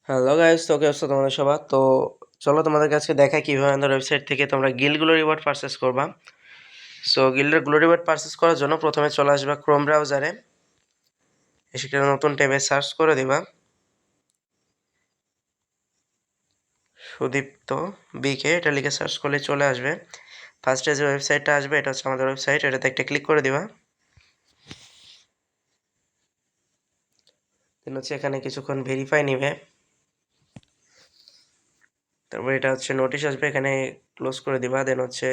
Hello guys, তো কেমন আছো তোমাদের সবার? তো চলো তোমাদেরকে আজকে দেখাই কিভাবে আমাদের ওয়েবসাইট থেকে তোমরা গিল্ড গ্লো রিওয়ার্ড পারচেস করবা। সো গিল্ডের গ্লো রিওয়ার্ড পারচেস করার জন্য প্রথমে চলে আসবা ক্রোম ব্রাউজারে, সেখানে নতুন ট্যাবে সার্চ করে দিবা সুদীপ্ত বিকে, এটা লিখে সার্চ করলে চলে আসবে। ফার্স্টে যে ওয়েবসাইটটা আসবে এটা হচ্ছে আমাদের ওয়েবসাইট, এটাতে একটা ক্লিক করে দিবা। দেন হচ্ছে এখানে কিছুক্ষণ ভেরিফাই নিবে, তারপর এটা হচ্ছে নোটিশ আসবে, এখানে ক্লোজ করে দিবা। দেন হচ্ছে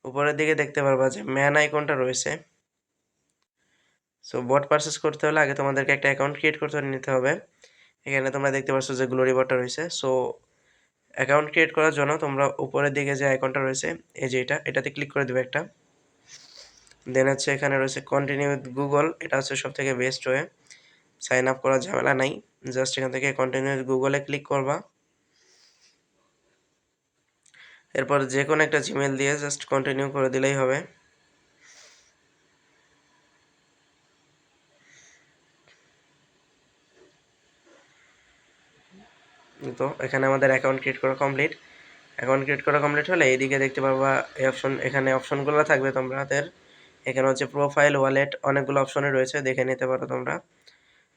উপরের দিকে দেখতে পারবা যে ম্যান আইকনটা রয়েছে। সো বট পারচেস করতে হলে আগে তোমাদেরকে একটা অ্যাকাউন্ট ক্রিয়েট করতে নিতে হবে। এখানে তোমরা দেখতে পাচ্ছ যে গ্লোরি বটটা রয়েছে। সো অ্যাকাউন্ট ক্রিয়েট করার জন্য তোমরা উপরের দিকে যে আইকনটা রয়েছে, এই যে এটাতে ক্লিক করে দেবে একটা। দেন হচ্ছে এখানে রয়েছে কন্টিনিউ উইথ গুগল, এটা হচ্ছে সব থেকে বেস্ট ওয়ে, সাইন আপ করার ঝামেলা নাই। জাস্ট এখান থেকে কন্টিনিউ উইথ গুগলে ক্লিক করবা। এরপর যে কোনো একটা জিমেল দিয়ে জাস্ট কন্টিনিউ করে দিলেই হবে। তো এখানে আমাদের অ্যাকাউন্ট ক্রিয়েট করা কমপ্লিট। অ্যাকাউন্ট ক্রিয়েট করা কমপ্লিট হলে এইদিকে দেখতে পারবা এই অপশন, এখানে অপশনগুলো থাকবে তোমাদের। এখানে হচ্ছে প্রোফাইল, ওয়ালেট, অনেকগুলো অপশনে রয়েছে, দেখে নিতে পারো তোমরা।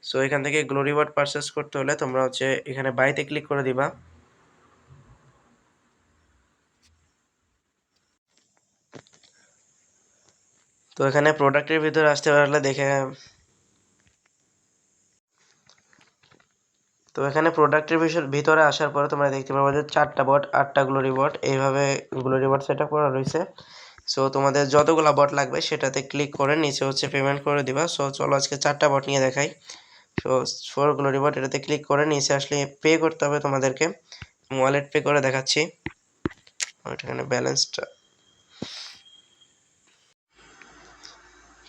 সো এখান থেকে গ্লো রিওয়ার্ড পারচেস করতে হলে তোমরা হচ্ছে এখানে বাইতে ক্লিক করে দিবা। তো এখানে প্রোডাক্টের ভিতরে আসতে পারলে দেখে, তো এখানে প্রোডাক্টের ভিতরে আসার পরে তোমরা দেখতে পারবে যে 4টা বট, 8টা গ্লোরি বট, এইভাবে গ্লোরি বট সেট আপ করা রয়েছে। সো তোমাদের যতগুলা বট লাগবে সেটাতে ক্লিক করে নিচে হচ্ছে পেমেন্ট করে দিবা। সো চলো আজকে 4টা বট নিয়ে দেখাই। সো ফর গ্লোরি বট এটাতে ক্লিক করে নিচে আসলে পে করতে হবে তোমাদেরকে। ওয়ালেট পে করে দেখাচ্ছি, এখানে ব্যালেন্সটা।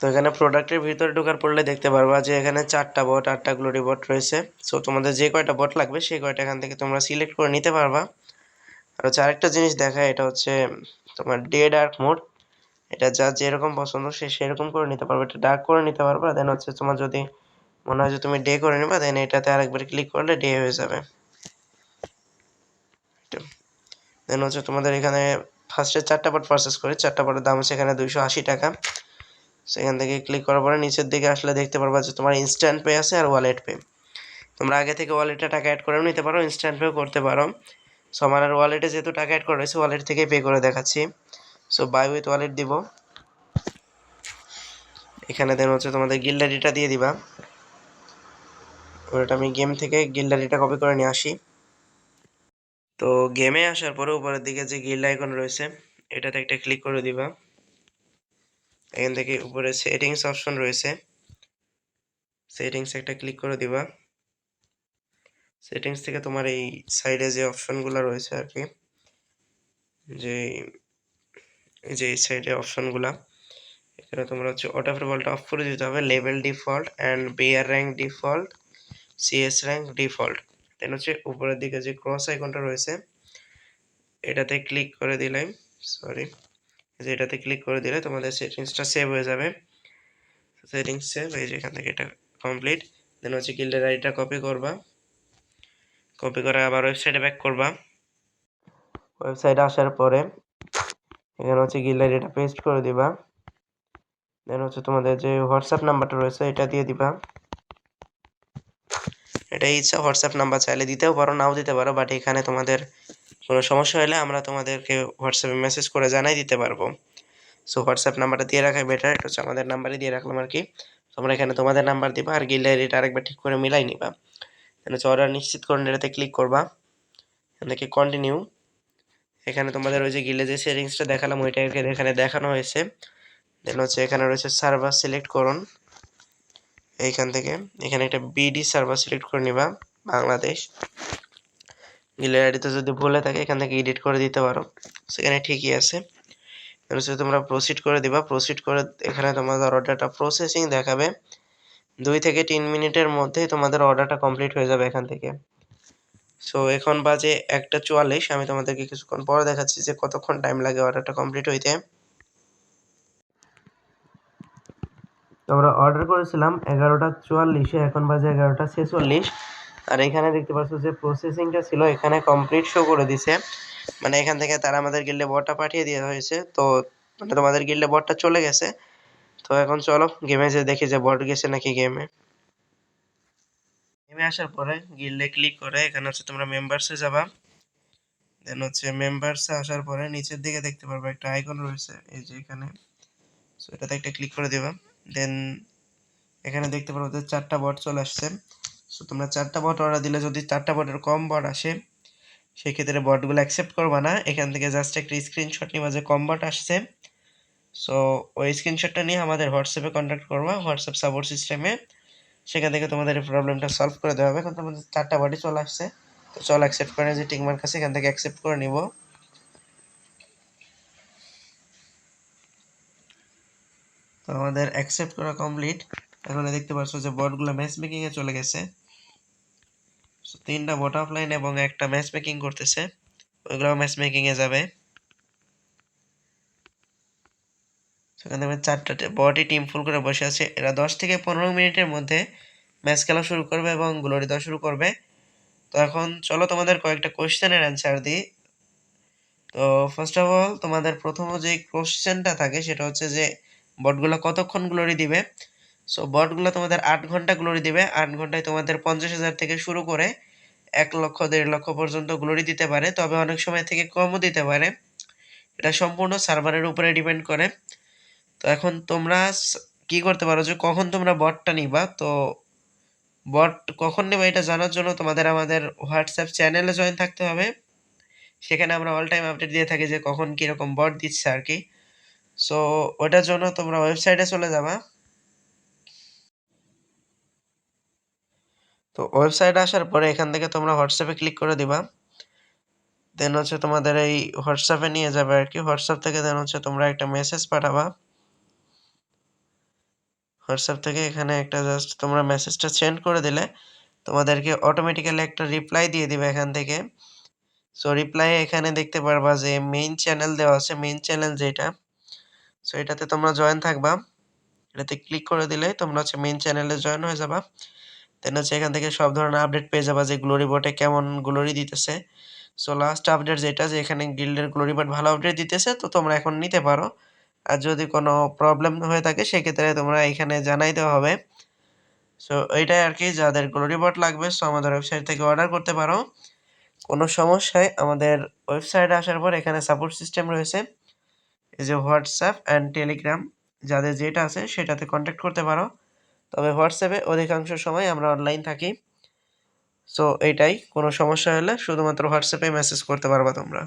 তো এখানে প্রোডাক্টের ভিতরে ঢোকার পড়লে দেখতে পারবা যে এখানে 4টা বট, 8টা গ্লোরি বট রয়েছে। সো তোমাদের যে কয়টা বট লাগবে সেই কয়টা এখান থেকে তোমরা সিলেক্ট করে নিতে পারবা। আর হচ্ছে আরেকটা জিনিস দেখা, এটা হচ্ছে তোমার ডে ডার্ক মোড, এটা যা যেরকম পছন্দ সে সেরকম করে নিতে পারবে, এটা ডার্ক করে নিতে পারবা। দেন হচ্ছে তোমার যদি মনে হয় যে তুমি ডে করে নিবা, দেন এটাতে আরেকবার ক্লিক করলে ডে হয়ে যাবে। দেন হচ্ছে তোমাদের এখানে ফার্স্টে 4টা বট পারচেস করে, 4টা বটের দাম হচ্ছে এখানে 280 টাকা। সেখান থেকে ক্লিক করার পরে নিচের দিকে আসলে দেখতে পারবা যে তোমার ইনস্ট্যান্ট পে আছে আর ওয়ালেট পে। তোমরা আগে থেকে ওয়ালেটে টাকা অ্যাড করেও নিতে পারো, ইনস্ট্যান্ট পেও করতে পারো। সো আমার আর ওয়ালেটে যেহেতু টাকা অ্যাড করা রয়েছে, ওয়ালেট থেকে পে করে দেখাচ্ছি। সো বাই উইথ ওয়ালেট দিব, এখানে দেন হচ্ছে তোমাদের গিল্ড আইডিটা দিয়ে দিবা। ওটা আমি গেম থেকে গিল্ড আইডিটা কপি করে নিয়ে আসি। তো গেমে আসার পরে উপরের দিকে যে গিল্ড আইকন রয়েছে এটাতে একটা ক্লিক করে দিবা। এখান থেকে উপরে সেটিংস অপশন রয়েছে, সেটিংস একটা ক্লিক করে দিবা। সেটিংস থেকে তোমার এই সাইডে যে অপশনগুলো রয়েছে আর কি, যে এই যে এই সাইডে অপশনগুলা, এখানে তোমরা হচ্ছে অটো ফেভারটা অফ করে দিতে হবে। Level default and bear rank default, CS rank default. Then হচ্ছে উপরের দিকে যে ক্রস আইকনটা রয়েছে এটাতে ক্লিক করে দিলে, সরি, যে এটাতে ক্লিক করে দিলে তোমাদের সেটিংসটা সেভ হয়ে যাবে। সেটিংস সেভ, এই যে এখান থেকে এটা কমপ্লিট। দেন হচ্ছে গিল্ডের আইডিটা কপি করবা, কপি করে আবার ওয়েবসাইটে ব্যাক করবা। ওয়েবসাইটে আসার পরে এখানে হচ্ছে গিল্ড আইডিটা পেস্ট করে দিবা। দেন হচ্ছে তোমাদের যে হোয়াটসঅ্যাপ নাম্বারটা রয়েছে এটা দিয়ে দিবা। এটাই ইচ্ছা, হোয়াটসঅ্যাপ নাম্বার চাইলে দিতেও পারো, নাও দিতে পারো, বাট এখানে তোমাদের কোনো সমস্যা হলে আমরা তোমাদেরকে হোয়াটসঅ্যাপে মেসেজ করে জানাই দিতে পারবো। সো হোয়াটসঅ্যাপ নাম্বারটা দিয়ে রাখাই বেটার, এটা হচ্ছে আমাদের নাম্বারই দিয়ে রাখলাম আর কি। তোমরা এখানে তোমাদের নাম্বার দিবা আর গিল্ড আইডিটা আরেকবার ঠিক করে মিলাই নিবা। দেন হচ্ছে অর্ডার নিশ্চিত করে এটাতে ক্লিক করবা, এখান থেকে কন্টিনিউ। এখানে তোমাদের ওই যে গিল্ডে যে সেটিংসটা দেখালাম ওইটা এখানে দেখানো হয়েছে। দেন হচ্ছে এখানে রয়েছে সার্ভার সিলেক্ট করুন, এইখান থেকে এখানে একটা বিডি সার্ভার সিলেক্ট করে নিবা, বাংলাদেশ। গিল্ডের আইডিতে যদি ভুলে থাকে এখান থেকে এডিট করে দিতে পারো, সেখানে ঠিকই আছে। হচ্ছে তোমরা প্রসিড করে দিবা, প্রসিড করে এখানে তোমাদের অর্ডারটা প্রসেসিং দেখাবে। 2 থেকে 3 মিনিটের মধ্যেই তোমাদের অর্ডারটা কমপ্লিট হয়ে যাবে এখান থেকে। সো এখন বাজে 1:44, আমি তোমাদেরকে কিছুক্ষণ পরে দেখাচ্ছি যে কতক্ষণ টাইম লাগে অর্ডারটা কমপ্লিট হইতে। তো আমরা অর্ডার করেছিলাম 11:44-এ, এখন বাজে 11:46। আর এখানে দেখতে পাচ্ছ যে প্রসেসিংটা ছিল এখানে কমপ্লিট শো করে দিছে, মানে এখান থেকে তারা আমাদের গিল্ডে বটটা পাঠিয়ে দেওয়া হয়েছে। তো মানে তোমাদের গিল্ডে বটটা চলে গেছে। তো এখন চলো গেমে যে দেখি যে বট গেছে নাকি। গেমে আসার পরে গিল্ডে ক্লিক করে এখানে হচ্ছে তোমরা মেম্বারসে যাবা। দেন হচ্ছে মেম্বারসে আসার পরে নিচের দিকে দেখতে পারবে একটা আইকন রয়েছে, এই যে এখানে। সো এটাতে একটা ক্লিক করে দিবা। দেন এখানে দেখতে পারবো যে 4টা বট চলে আসছে। সো তোমরা 4টা বট অর্ডার দিলে যদি 4টা বটের কম বট আসে, সেক্ষেত্রে বটগুলো অ্যাকসেপ্ট করবা না। এখান থেকে জাস্ট একটা স্ক্রিনশট নিবা যে কম বট আসছে। সো ওই স্ক্রিনশটটা নিয়ে আমাদের হোয়াটসঅ্যাপে কন্ট্যাক্ট করবা, হোয়াটসঅ্যাপ সাপোর্ট সিস্টেমে। সেখান থেকে তোমাদের এই প্রবলেমটা সলভ করে দেওয়া হবে। এখন তোমাদের 4টা বটই চলে আসছে। তো চল অ্যাকসেপ্ট করে যে টিক মার্ক আছে এখান থেকে অ্যাকসেপ্ট করে নিব। তো আমাদের অ্যাকসেপ্ট করা কমপ্লিট। এখন দেখতে পাচ্ছ যে বটগুলো ম্যাচ মেকিং এ চলে গেছে। 3টা বট অফলাইন এবং একটা ম্যাচ মেকিং করতেছে, ওইগুলো ম্যাচ মেকিং এ যাবে। সেখানে 4টা বটই টিম ফুল করে বসে আছে। এরা 10 থেকে 15 মিনিটের মধ্যে ম্যাচ খেলা শুরু করবে এবং গ্লোরি দেওয়া শুরু করবে। তো এখন চলো তোমাদের কয়েকটা কোশ্চেনের অ্যান্সার দিই। তো ফার্স্ট অফ অল তোমাদের প্রথম যে কোশ্চেনটা থাকে সেটা হচ্ছে যে বটগুলো কতক্ষণ গ্লোরি দিবে। সো বটগুলো তোমাদের 8 ঘন্টা গ্লোরি দিবে। 8 ঘন্টায় তোমাদের 50,000 থেকে শুরু করে 1 লক্ষ 1.5 লক্ষ পর্যন্ত গ্লোরি দিতে পারে, তবে অনেক সময় থেকে কমও দিতে পারে। এটা সম্পূর্ণ সার্ভারের উপরে ডিপেন্ড করে। তো এখন তোমরা কি করতে পারো যে কখন তোমরা বটটা নিবা। তো বট কখন নেবে এটা জানার জন্য তোমাদের আমাদের হোয়াটসঅ্যাপ চ্যানেলে জয়েন থাকতে হবে। সেখানে আমরা অল টাইম আপডেট দিয়ে থাকি যে কখন কিরকম বট দিচ্ছে আর কি। সো ওটার জন্য তোমরা ওয়েবসাইটে চলে যাবা। তো ওয়েবসাইটে আসার পরে এখান থেকে তোমরা হোয়াটসঅ্যাপে ক্লিক করে দিবা। দেন হচ্ছে তোমাদের এই হোয়াটসঅ্যাপে নিয়ে যাবে আর কি। হোয়াটসঅ্যাপ থেকে দেন হচ্ছে তোমরা একটা মেসেজ পাঠাবা। হোয়াটসঅ্যাপ থেকে এখানে একটা জাস্ট তোমরা মেসেজটা সেন্ড করে দিলে তোমাদেরকে অটোমেটিক্যালি একটা রিপ্লাই দিয়ে দিবে এখান থেকে। সো রিপ্লাই এখানে দেখতে পারবা যে মেইন চ্যানেল দেওয়া আছে, মেইন চ্যানেল যেটা। সো এটাতে তোমরা জয়েন থাকবা। এটাতে ক্লিক করে দিলে তোমরা হচ্ছে মেইন চ্যানেলে জয়েন হয়ে যাবা। দেন হচ্ছে এখান থেকে সব ধরনের আপডেট পেয়ে যাবা যে গ্লোরি বটে কেমন গ্লোরি দিতেছে। সো লাস্ট আপডেট যেটা যে এখানে গিল্ডের গ্লোরি বট ভালো আপডেট দিতেছে, তো তোমরা এখন নিতে পারো। আর যদি কোনো প্রবলেম হয়ে থাকে সেক্ষেত্রে তোমরা এখানে জানাই দেওয়া হবে। সো এইটাই আর কি, যাদের গ্লোরি বট লাগবে সো আমাদের ওয়েবসাইট থেকে অর্ডার করতে পারো। কোনো সমস্যায় আমাদের ওয়েবসাইটে আসার পর এখানে সাপোর্ট সিস্টেম রয়েছে, এই যে হোয়াটসঅ্যাপ অ্যান্ড টেলিগ্রাম, যাদের যেটা আছে সেটাতে কন্ট্যাক্ট করতে পারো। তবে হোয়াটসঅ্যাপে অধিকাংশ সময় আমরা অনলাইন থাকি। সো এইটাই, কোনো সমস্যা হলে শুধুমাত্র হোয়াটসঅ্যাপে মেসেজ করতে পারবা তোমরা।